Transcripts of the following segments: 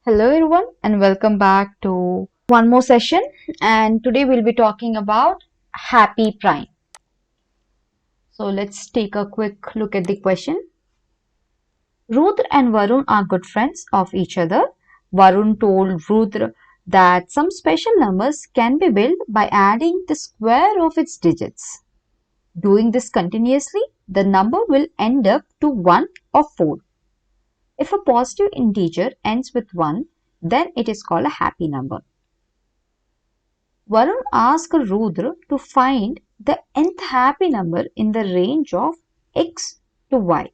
Hello everyone and welcome back to one more session, and today we'll be talking about happy prime. So let's take a quick look at the question. Rudra and Varun are good friends of each other. Varun told Rudra that some special numbers can be built by adding the square of its digits. Doing this continuously, the number will end up to 1 or 4. If a positive integer ends with 1, then it is called a happy number. Varun asked Rudra to find the nth happy number in the range of x to y.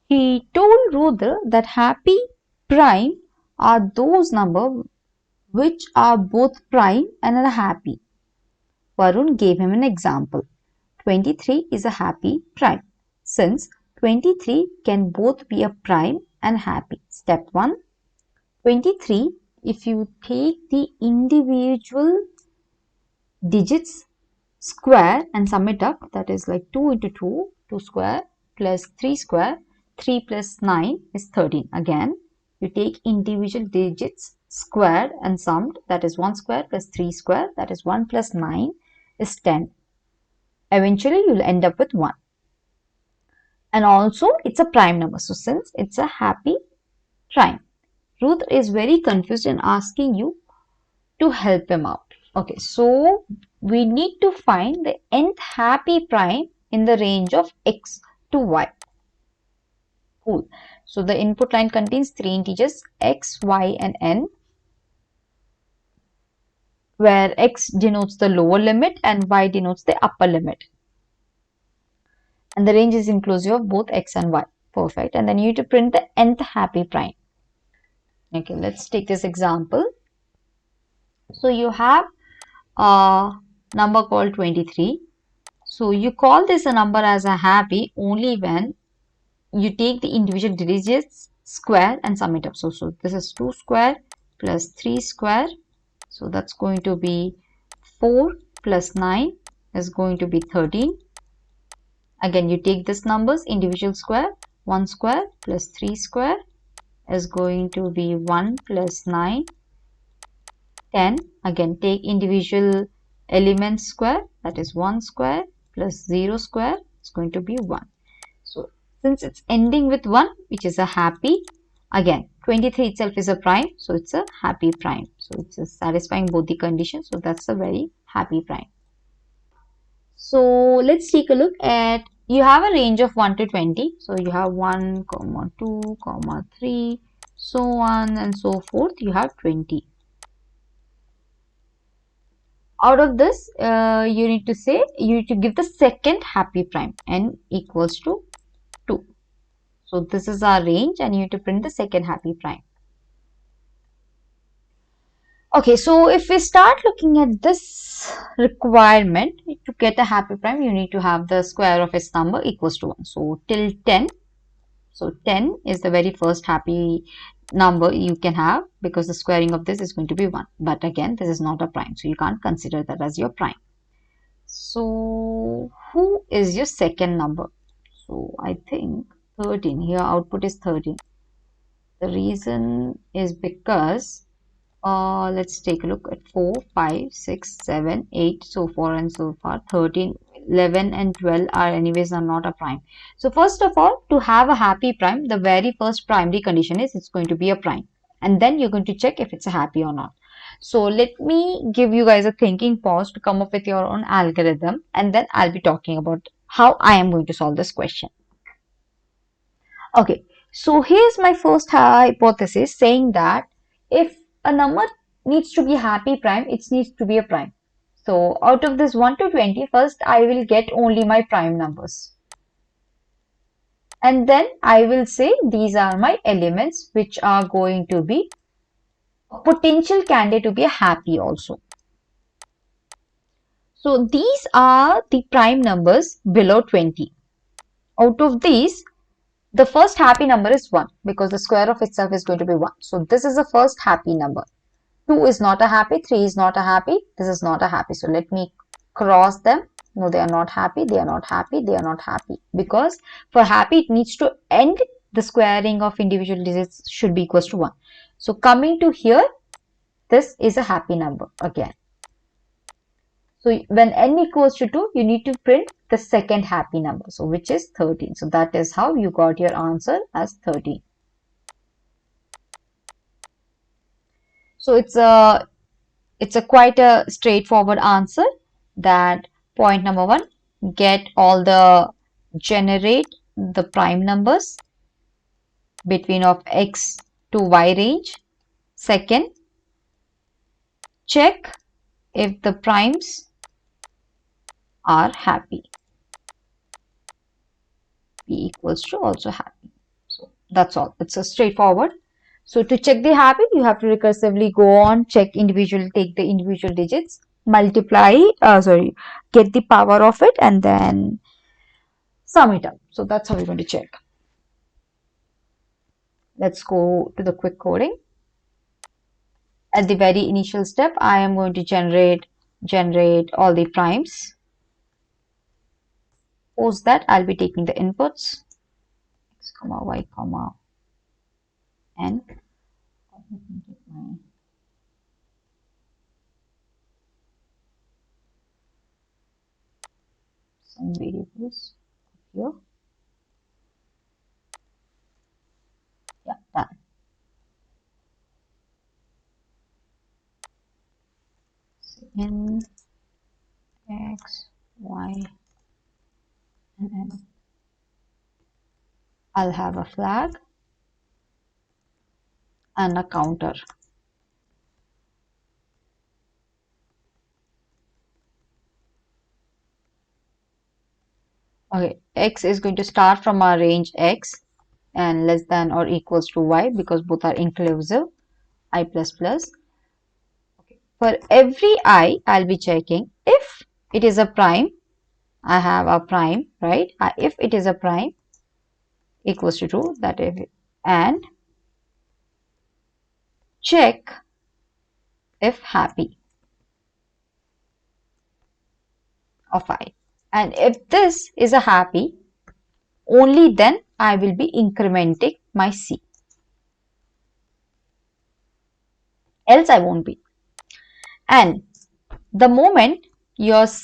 He told Rudra that happy prime are those numbers which are both prime and unhappy. Varun gave him an example. 23 is a happy prime since 23 can both be a prime and happy. Step 1. 23, if you take the individual digits square and sum it up, that is like 2 into 2, 2 square plus 3 square, 3 plus 9 is 13. Again, you take individual digits squared and summed, that is 1 square plus 3 square, that is 1 plus 9 is 10. Eventually, you will end up with 1. And also, it's a prime number. So, since it's a happy prime, Ruth is very confused and asking you to help him out. Okay, so we need to find the nth happy prime in the range of x to y. Cool. So the input line contains 3 integers x, y and n, where x denotes the lower limit and y denotes the upper limit. And the range is inclusive of both x and y. Perfect. And then you need to print the nth happy prime. Okay, let's take this example. So you have a number called 23. So you call this a number as a happy only when you take the individual digits square and sum it up. So this is 2 square plus 3 square. So that's going to be 4 plus 9 is going to be 13. Again, you take this numbers individual square. 1 square plus 3 square is going to be 1 plus 9, 10. Again, take individual elements square, that is 1 square plus 0 square is going to be 1. So since it's ending with 1, which is a happy, again 23 itself is a prime, so it's a happy prime. So it's satisfying both the conditions, so that's a very happy prime. So let's take a look at, you have a range of 1 to 20. So you have 1, 2, 3, so on and so forth. You have 20. Out of this, you need to give the second happy prime, n equals to 2. So this is our range and you need to print the second happy prime. Okay, so if we start looking at this requirement, to get a happy prime, you need to have the square of its number equals to 1. So till 10, so 10 is the very first happy number you can have because the squaring of this is going to be 1. But again, this is not a prime, so you can't consider that as your prime. So who is your second number? So I think 13. Here output is 13. The reason is because let's take a look at 4, 5, 6, 7, 8, so far and so far. 13, 11 and 12 are anyways are not a prime. So first of all, to have a happy prime, the very first primary condition is it's going to be a prime. And then you're going to check if it's a happy or not. So let me give you guys a thinking pause to come up with your own algorithm, and then I'll be talking about how I am going to solve this question. Okay, so here's my first hypothesis saying that if a number needs to be a happy prime, it needs to be a prime. So out of this 1 to 20, first I will get only my prime numbers. And then I will say these are my elements which are going to be a potential candidate to be a happy also. So these are the prime numbers below 20. Out of these, the first happy number is 1 because the square of itself is going to be 1. So this is the first happy number. 2 is not a happy, 3 is not a happy, this is not a happy. So let me cross them. No, they are not happy, they are not happy, they are not happy. Because for happy, it needs to end, the squaring of individual digits should be equals to 1. So coming to here, this is a happy number again. So when n equals to 2, you need to print the second happy number, so which is 13. So that is how you got your answer as 13. So it's a quite a straightforward answer, that point number 1, generate the prime numbers between of x to y range. Second, check if the primes are happy. P equals to also happy. So that's all. It's a straightforward. So to check the happy, you have to recursively go on, take the individual digits, get the power of it, and then sum it up. So that's how we're going to check. Let's go to the quick coding. At the very initial step, I am going to generate all the primes. Post that, I'll be taking the inputs x comma y comma n. Some variables here. Yeah, done. N, x, y, and n. I'll have a flag and a counter. Okay, x is going to start from our range x and less than or equals to y, because both are inclusive, I plus plus. Okay. For every I, I'll be checking if it is a prime. I have a prime, right? If it is a prime equals to true, that is, and check if happy of I. And if this is a happy, only then I will be incrementing my C. Else I won't be. And the moment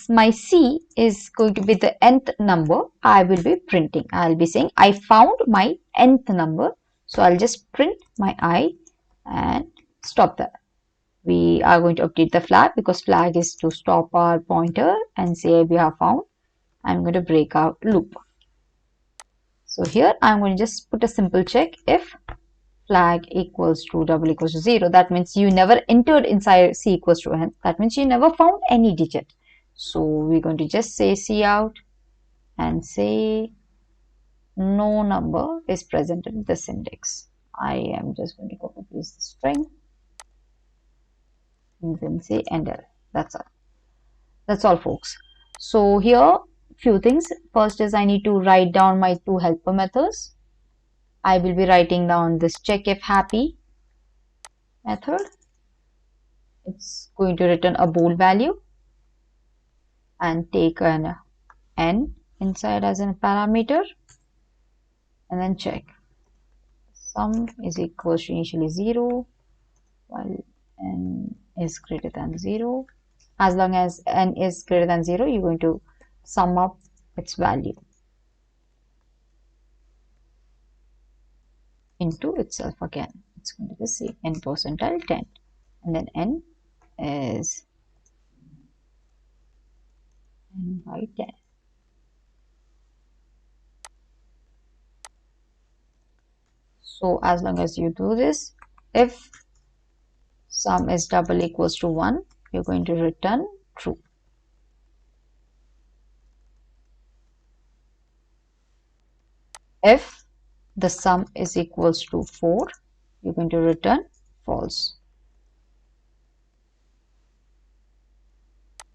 my C is going to be the nth number, I will be printing. I'll be saying I found my nth number. So I'll just print my I and stop there. We are going to update the flag, because flag is to stop our pointer and say we have found. I'm going to break out loop. So here I'm going to just put a simple check if flag equals to double equals to 0. That means you never entered inside C equals to n. That means you never found any digit. So we're going to just say C out and say no number is present in this index. I am just going to copy paste the string and then say enter. That's all. That's all, folks. So here few things. First is I need to write down my two helper methods. I will be writing down this check if happy method. It's going to return a bool value and take an n inside as a parameter, and then check sum is equals to initially 0 while n is greater than 0. As long as n is greater than 0, you're going to sum up its value into itself again. It's going to be say n percentile 10, and then n is n by 10. So as long as you do this, if sum is double equals to 1, you're going to return true. If the sum is equals to 4, you're going to return false.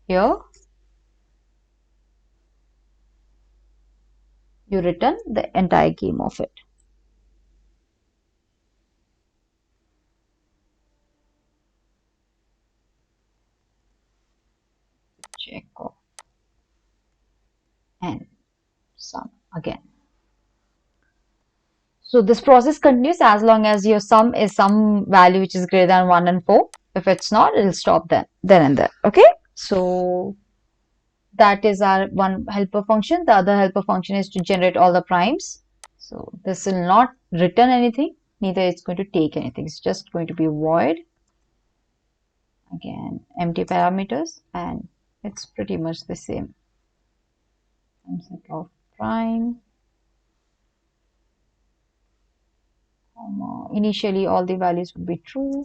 Here you return the entire game of it. Check off and sum again. So this process continues as long as your sum is some value which is greater than 1 and 4. If it's not, it'll stop then and there. Okay. So that is our one helper function. The other helper function is to generate all the primes. So this will not return anything, neither it's going to take anything. It's just going to be void. Again, empty parameters, and it's pretty much the same. Set of prime. Initially, all the values would be true.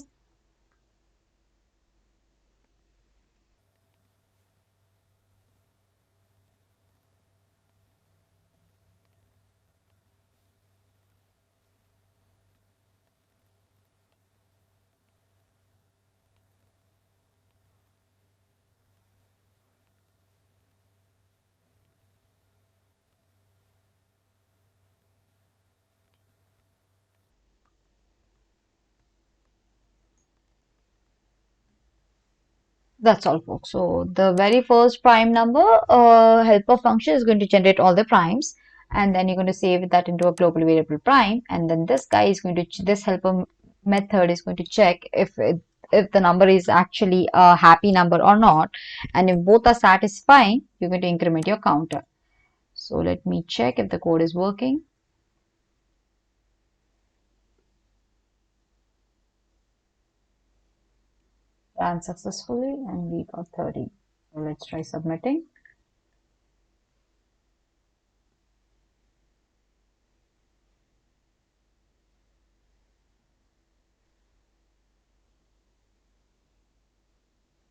That's all, folks. So the very first prime number helper function is going to generate all the primes, and then you're going to save that into a global variable prime, and then this guy is going to this helper method is going to check if the number is actually a happy number or not, and if both are satisfying, you're going to increment your counter. So let me check if the code is working. Ran successfully and we got 30. So let's try submitting.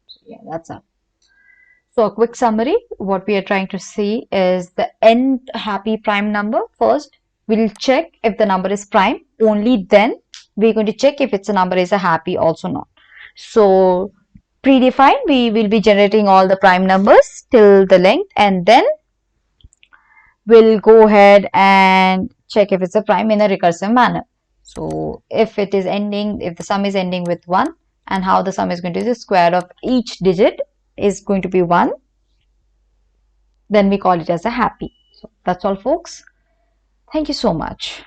So yeah, that's up. So a quick summary, what we are trying to see is the end happy prime number. First, we'll check if the number is prime. Only then we're going to check if it's a number is a happy also not. So predefined, we will be generating all the prime numbers till the length, and then we'll go ahead and check if it's a prime in a recursive manner. So if it is ending, if the sum is ending with 1, and how the sum is going to be the square of each digit is going to be 1, then we call it as a happy. So that's all, folks. Thank you so much.